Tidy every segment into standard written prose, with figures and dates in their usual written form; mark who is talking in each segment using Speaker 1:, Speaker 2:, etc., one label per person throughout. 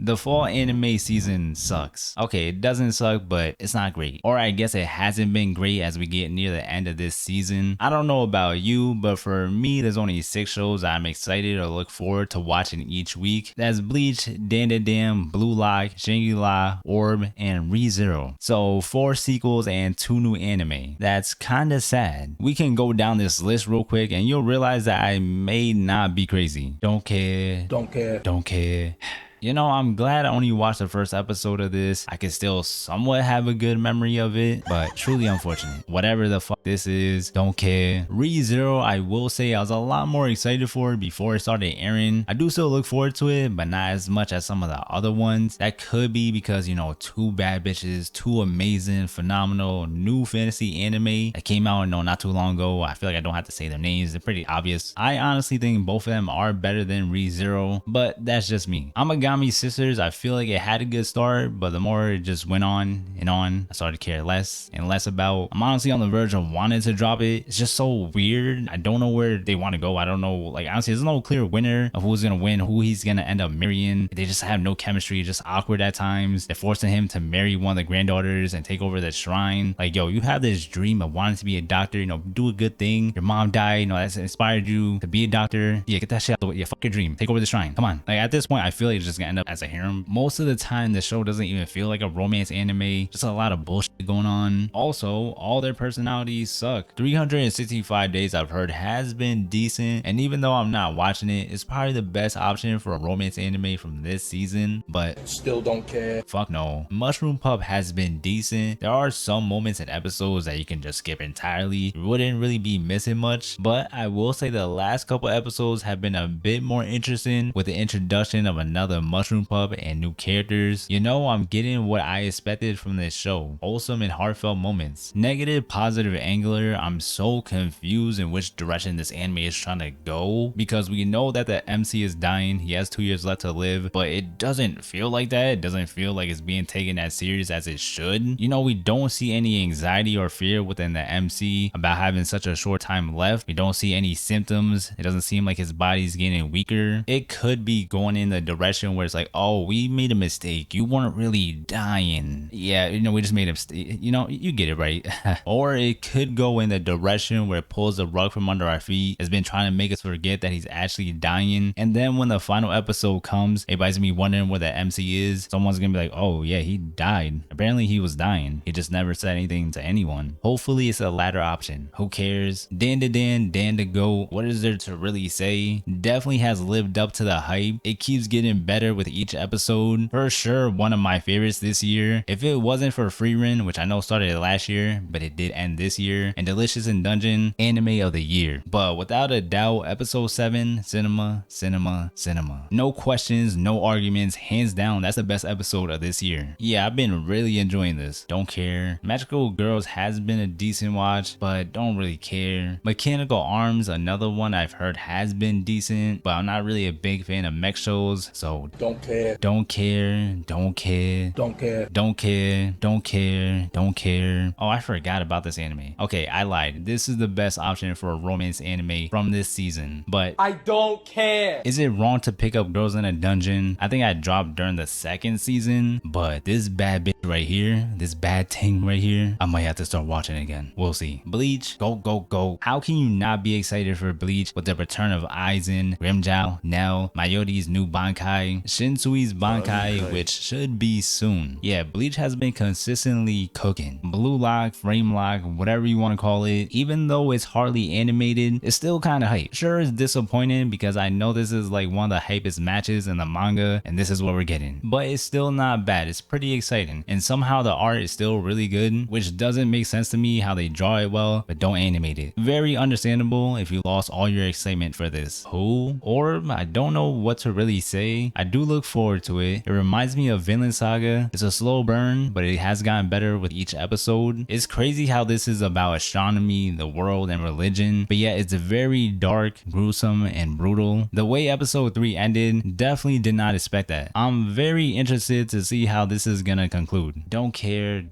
Speaker 1: The fall anime season sucks. Okay, it doesn't suck, but it's not great. Or I guess it hasn't been great as we get near the end of this season. I don't know about you, but for me, there's only 6 shows I'm excited or look forward to watching each week. That's Bleach, Dandadan, Blue Lock, Shangri-La, Orb, and ReZero. So 4 sequels and 2 new anime. That's kinda sad. We can go down this list real quick and you'll realize that I may not be crazy. Don't care.
Speaker 2: Don't care.
Speaker 1: Don't care. You know, I'm glad I only watched the first episode of this. I can still somewhat have a good memory of it, but truly unfortunate. Whatever the fuck this is, don't care. ReZero, I will say I was a lot more excited for it before it started airing. I do still look forward to it, but not as much as some of the other ones. That could be because, you know, 2 bad bitches, 2 amazing, phenomenal, new fantasy anime that came out, not too long ago. I feel like I don't have to say their names. They're pretty obvious. I honestly think both of them are better than ReZero, but that's just me. Amagami Sisters, I feel like it had a good start, but the more it just went on and on, I started to care less and less about. I'm honestly on the verge of wanting to drop it. It's just so weird. I don't know where they want to go. I don't know. Like, honestly, there's no clear winner of who's gonna win, who he's gonna end up marrying. They just have no chemistry, just awkward at times. They're forcing him to marry one of the granddaughters and take over the shrine. Like, yo, you have this dream of wanting to be a doctor, do a good thing. Your mom died, that's inspired you to be a doctor. Yeah, get that shit out the way. Yeah, fuck your dream. Take over the shrine. Come on. Like, at this point, I feel like it's just gonna end up as a harem. Most of the time, the show doesn't even feel like a romance anime. Just a lot of bullshit going on. Also, all their personalities suck. 365 Days, I've heard, has been decent, and even though I'm not watching it, it's probably the best option for a romance anime from this season, but
Speaker 2: still don't care.
Speaker 1: Fuck no. Mushroom Pup has been decent. There are some moments and episodes that you can just skip entirely. You wouldn't really be missing much, but I will say the last couple episodes have been a bit more interesting with the introduction of another Mushroom Pup and new characters. I'm getting what I expected from this show. Wholesome and heartfelt moments. Negative, positive, angular. I'm so confused in which direction this anime is trying to go, because we know that the MC is dying. He has 2 years left to live, but it doesn't feel like that. It doesn't feel like it's being taken as serious as it should. We don't see any anxiety or fear within the MC about having such a short time left. We don't see any symptoms. It doesn't seem like his body's getting weaker. It could be going in the direction where it's like, oh, we made a mistake. You weren't really dying. Yeah, we just made a mistake. You get it, right? Or it could go in the direction where it pulls the rug from under our feet. It's been trying to make us forget that he's actually dying. And then when the final episode comes, everybody's gonna be wondering where the MC is. Someone's gonna be like, oh yeah, he died. Apparently he was dying. He just never said anything to anyone. Hopefully it's the latter option. Who cares? Dan to go. What is there to really say? Definitely has lived up to the hype. It keeps getting better with each episode. For sure, one of my favorites this year. If it wasn't for Frieren, which I know started last year, but it did end this year, and Delicious in Dungeon, anime of the year. But without a doubt, episode 7, cinema. No questions, no arguments, hands down, that's the best episode of this year. Yeah, I've been really enjoying this. Don't care. Magical Girls has been a decent watch, but don't really care. Mechanical Arms, another one I've heard has been decent, but I'm not really a big fan of mech shows, so
Speaker 2: don't care.
Speaker 1: Don't care. Don't care.
Speaker 2: Don't care.
Speaker 1: Don't care. Don't care. Don't care. Oh, I forgot about this anime. Okay, I lied. This is the best option for a romance anime from this season, but
Speaker 2: I don't care.
Speaker 1: Is it wrong to pick up Girls in a Dungeon? I think I dropped during the 2nd season, but this bad bitch right here, this bad thing right here, I might have to start watching again. We'll see. Bleach, go. How can you not be excited for Bleach with the return of Aizen, Grimmjow, Nell, Mayori's new Bankai, Shinsui's Bankai, which should be soon. Yeah, Bleach has been consistently cooking. Blue Lock, Frame Lock, whatever you want to call it, even though it's hardly animated, it's still kind of hype. Sure, it's disappointing because I know this is like one of the hypest matches in the manga and this is what we're getting, but it's still not bad. It's pretty exciting, and somehow the art is still really good, which doesn't make sense to me how they draw it well but don't animate it. Very understandable if you lost all your excitement for this. Who? Orb? I don't know what to really say. I do look forward to it. It reminds me of Vinland Saga. It's a slow burn, but it has gotten better with each episode. It's crazy how this is about astronomy, the world, and religion, but yet it's very dark, gruesome, and brutal. The way episode 3 ended, definitely did not expect that. I'm very interested to see how this is gonna conclude. Don't care.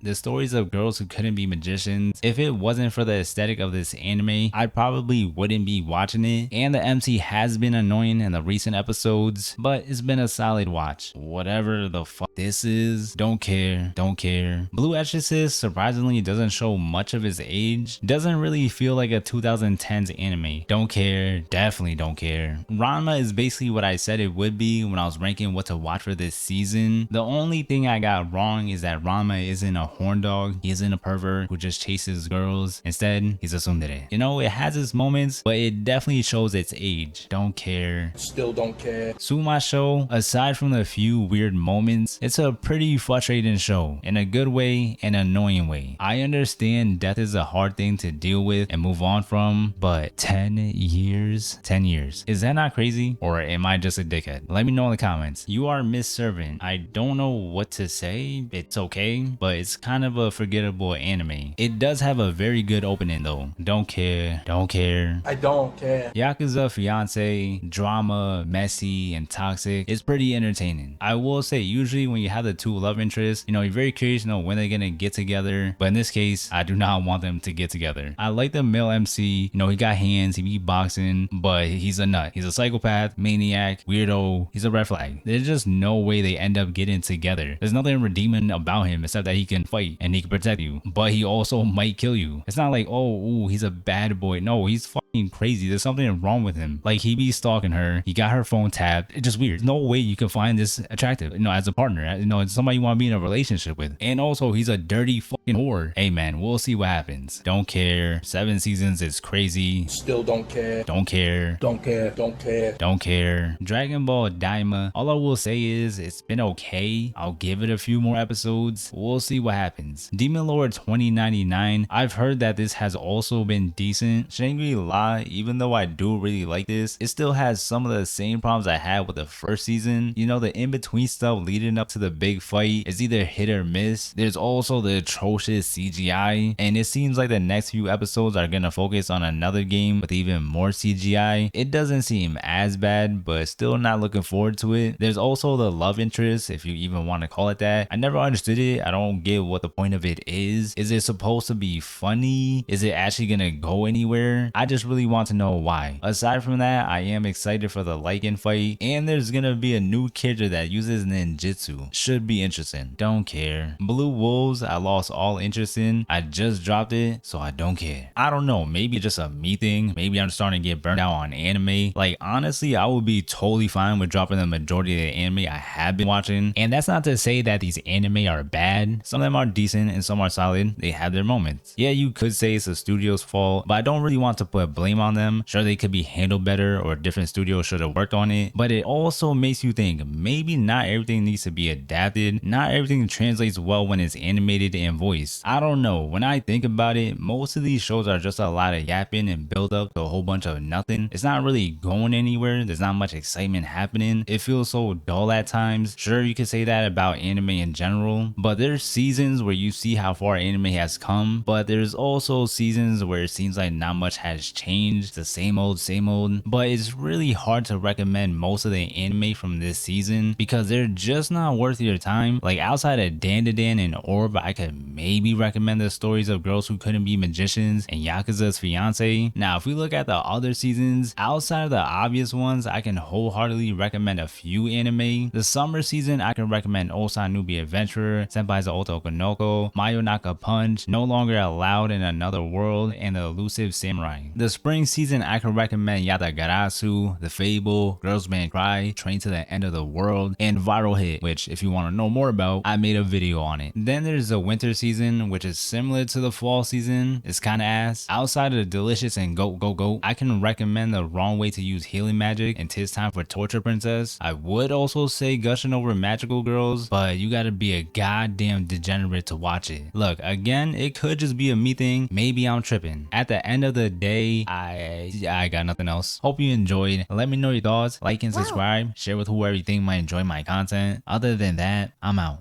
Speaker 1: The stories of girls who couldn't be magicians. If it wasn't for the aesthetic of this anime, I probably wouldn't be watching it, and the MC has been annoying in the recent episodes. episodes, but it's been a solid watch. Whatever the fuck this is, don't care, don't care. Blue Exorcist surprisingly doesn't show much of his age, doesn't really feel like a 2010s anime. Don't care, definitely don't care. Ranma is basically what I said it would be when I was ranking what to watch for this season. The only thing I got wrong is that Ranma isn't a horn dog, he isn't a pervert who just chases girls. Instead, he's a tsundere. You know, it has its moments, but it definitely shows its age. Don't care.
Speaker 2: Still don't care.
Speaker 1: Suumasho, aside from the few weird moments, it's a pretty frustrating show in a good way and annoying way. I understand death is a hard thing to deal with and move on from, but 10 years? 10 years. Is that not crazy? Or am I just a dickhead? Let me know in the comments. You are Miss Servant. I don't know what to say. It's okay, but it's kind of a forgettable anime. It does have a very good opening though. Don't care. Don't care.
Speaker 2: I don't care.
Speaker 1: Yakuza Fiance, drama, messy, and toxic. It's pretty entertaining. I will say usually when you have the two love interests, you know, you're very curious to know when they're gonna get together. But in this case, I do not want them to get together. I like the male MC. You know, he got hands, he be boxing, but he's a nut. He's a psychopath, maniac, weirdo. He's a red flag. There's just no way they end up getting together. There's nothing redeeming about him except that he can fight and he can protect you, but he also might kill you. It's not like, oh, ooh, he's a bad boy. No, he's fucking crazy. There's something wrong with him. Like, he be stalking her. He got her phone tapped. It's just weird. There's no way you can find this attractive, you know, as a partner. You know, it's somebody you want to be in a relationship with. And also, he's a dirty fucking whore. Hey man, we'll see what happens. Don't care. 7 seasons is crazy.
Speaker 2: Still don't care.
Speaker 1: Don't care.
Speaker 2: Don't care. Don't care.
Speaker 1: Don't care. Dragon Ball Daima, all I will say is it's been okay. I'll give it a few more episodes. We'll see what happens. Demon Lord 2099, I've heard that this has also been decent. Shangri-La, even though I do really like this, it still has some of the same problems I had with the first season. You know, the in-between stuff leading up to the big fight is either hit or miss. There's also the atrocious CGI, and it seems like the next few episodes are gonna focus on another game with even more CGI. It doesn't seem as bad, but still not looking forward to it. There's also the love interest, if you even want to call it that. I never understood it. I don't get what the point of it is. Is it supposed to be funny? Is it actually gonna go anywhere? I just really want to know why. Aside from that, I am excited for the Lycan fight, and there's gonna be a new character that uses ninjutsu. Should be interesting. Don't care. Blue Wolves, I lost all interest in. I just dropped it, so I don't care. I don't know, maybe just a me thing. Maybe I'm starting to get burnt out on anime. Like, honestly, I would be totally fine with dropping the majority of the anime I have been watching. And that's not to say that these anime are bad. Some of them are decent and some are solid. They have their moments. Yeah, you could say it's the studio's fault, but I don't really want to put blame on them. Sure, they could be handled better or a different studio should have worked on it, but it also makes you think maybe not everything needs to be adapted. Not everything translates well when it's animated and voiced. I don't know. When I think about it, most of these shows are just a lot of yapping and build up to a whole bunch of nothing. It's not really going anywhere. There's not much excitement happening. It feels so dull at times. Sure, you could say that about anime in general, but there's seasons where you see how far anime has come, but there's also seasons where it seems like not much has changed. The same old, but it's really hard to recommend most of the anime from this season because they're just not worth your time. Like, outside of Dandadan and Orb, I could maybe recommend the stories of girls who couldn't be magicians and Yakuza's Fiance. Now, if we look at the other seasons, outside of the obvious ones, I can wholeheartedly recommend a few anime. The summer season, I can recommend Osan Nubi Adventurer, Senpai's Otokonoko, Mayonaka Punch, No Longer Allowed in Another World, and The Elusive Samurai. The spring season, I can recommend Yatagarasu, The Fable, Girls Band Cry, Train to the End of the World, and Viral Hit, which if you want to know more about, I made a video on it. Then there's the winter season, which is similar to the fall season. It's kind of ass. Outside of Delicious and Go, I can recommend The Wrong Way to Use Healing Magic and 'Tis Time for Torture Princess. I would also say Gushing Over Magical Girls, but you gotta be a goddamn degenerate to watch it. Look, again, it could just be a me thing. Maybe I'm tripping. At the end of the day, I got nothing else. Hope you enjoyed. Let me know your thoughts. Like and subscribe. Share with whoever you think might enjoy my content. Other than that, I'm out.